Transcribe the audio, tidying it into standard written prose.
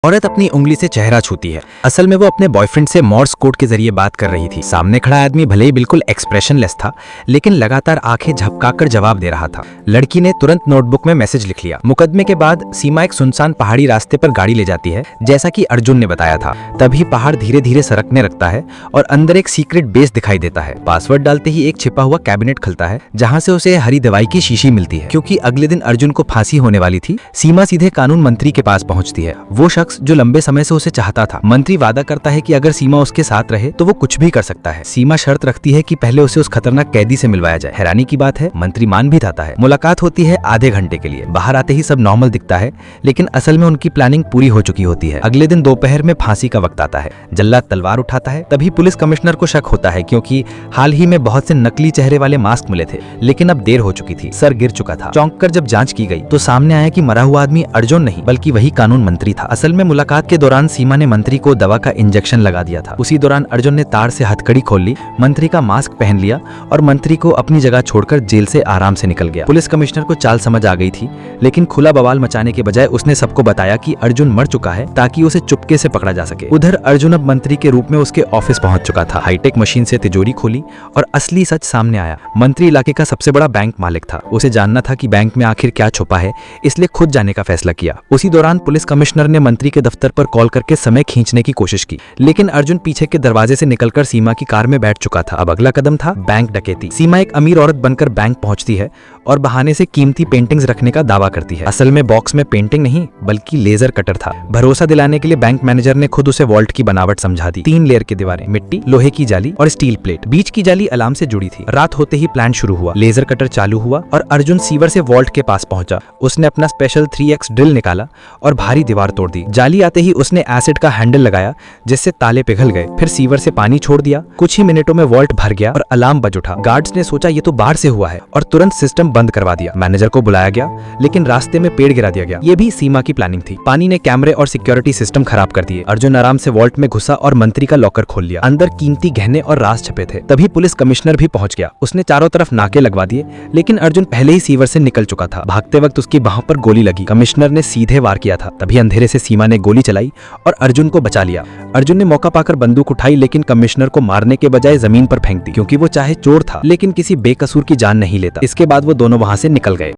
औरत अपनी उंगली से चेहरा छूती है। असल में वो अपने बॉयफ्रेंड से मॉर्स कोड के जरिए बात कर रही थी। सामने खड़ा आदमी भले ही बिल्कुल एक्सप्रेशनलेस था, लेकिन लगातार आंखें झपकाकर जवाब दे रहा था। लड़की ने तुरंत नोटबुक में मैसेज लिख लिया। मुकदमे के बाद सीमा एक सुनसान पहाड़ी रास्ते पर गाड़ी ले जाती है, जैसा कि अर्जुन ने बताया था। तभी पहाड़ धीरे धीरे सरकने लगता है और अंदर एक सीक्रेट बेस दिखाई देता है। पासवर्ड डालते ही एक छिपा हुआ कैबिनेट खुलता है, जहाँ से उसे हरी दवाई की शीशी मिलती है। क्योंकि अगले दिन अर्जुन को फांसी होने वाली थी, सीमा सीधे कानून मंत्री के पास पहुंचती है। वो शख्स जो लंबे समय से उसे चाहता था। मंत्री वादा करता है कि अगर सीमा उसके साथ रहे तो वो कुछ भी कर सकता है। सीमा शर्त रखती है कि पहले उसे उस खतरनाक कैदी से मिलवाया जाए। हैरानी की बात है, मंत्री मान भी जाता है। मुलाकात होती है आधे घंटे के लिए। बाहर आते ही सब नॉर्मल दिखता है, लेकिन असल में उनकी प्लानिंग पूरी हो चुकी होती है। अगले दिन दोपहर में फांसी का वक्त आता है। जल्लाद तलवार उठाता है। तभी पुलिस कमिश्नर को शक होता है, क्योंकि हाल ही में बहुत से नकली चेहरे वाले मास्क मिले थे, लेकिन अब देर हो चुकी थी। सर गिर चुका था। चौंक कर जब जांच की गई तो सामने आया कि मरा हुआ आदमी अर्जुन नहीं, बल्कि वही कानून मंत्री था। असल में मुलाकात के दौरान सीमा ने मंत्री को दवा का इंजेक्शन लगा दिया था। उसी दौरान अर्जुन ने तार से हथकड़ी खोल ली, मंत्री का मास्क पहन लिया और मंत्री को अपनी जगह छोड़कर जेल से आराम से निकल गया। पुलिस कमिश्नर को चाल समझ आ गई थी, लेकिन खुला बवाल मचाने के बजाय उसने सबको बताया कि अर्जुन मर चुका है, ताकि उसे चुपके से पकड़ा जा सके। उधर अर्जुन अब मंत्री के रूप में उसके ऑफिस पहुंच चुका था। हाईटेक मशीन से तिजोरी खोली और असली सच सामने आया। मंत्री इलाके का सबसे बड़ा बैंक मालिक था। उसे जानना था कि बैंक में आखिर क्या छुपा है, इसलिए खुद जाने का फैसला किया। उसी दौरान पुलिस कमिश्नर ने मंत्री के दफ्तर पर कॉल करके समय खींचने की कोशिश की, लेकिन अर्जुन पीछे के दरवाजे से निकलकर सीमा की कार में बैठ चुका था। अब अगला कदम था बैंक डकैती। सीमा एक अमीर औरत बनकर बैंक पहुंचती है और बहाने से कीमती पेंटिंग्स रखने का दावा करती है। असल में बॉक्स में पेंटिंग नहीं, बल्कि लेजर कटर था। भरोसा दिलाने के लिए बैंक मैनेजर ने खुद उसे वॉल्ट की बनावट समझा दी। 3 लेयर की दीवारें, मिट्टी, लोहे की जाली और स्टील प्लेट। बीच की जाली अलार्म से जुड़ी थी। रात होते ही प्लान शुरू हुआ। लेजर कटर चालू हुआ और अर्जुन सीवर से वॉल्ट के पास पहुंचा। उसने अपना स्पेशल 3x ड्रिल निकाला और भारी दीवार तोड़ दी। जाली आते ही उसने एसिड का हैंडल लगाया, जिससे ताले पिघल गए। फिर सीवर से पानी छोड़ दिया। कुछ ही मिनटों में वॉल्ट भर गया और अलार्म बज उठा। गार्ड्स ने सोचा ये तो बाहर से हुआ है और तुरंत सिस्टम बंद करवा दिया। मैनेजर को बुलाया गया, लेकिन रास्ते में पेड़ गिरा दिया गया। ये भी सीमा की प्लानिंग थी। पानी ने कैमरे और सिक्योरिटी सिस्टम खराब कर दिए। अर्जुन आराम से वॉल्ट में घुसा और मंत्री का लॉकर खोल लिया। अंदर कीमती गहने और राज छपे थे। तभी पुलिस कमिश्नर भी पहुंच गया। उसने चारों तरफ नाके लगवा दिए, लेकिन अर्जुन पहले ही सीवर से निकल चुका था। भागते वक्त उसकी बाह पर गोली लगी। कमिश्नर ने सीधे वार किया था। तभी अंधेरे से सीमा ने गोली चलाई और अर्जुन को बचा लिया। अर्जुन ने मौका पाकर बंदूक उठाई, लेकिन कमिश्नर को मारने के बजाय जमीन पर फेंक दी, क्योंकि वो चाहे चोर था, लेकिन किसी बेकसूर की जान नहीं लेता। इसके बाद वो दोनों वहां से निकल गए।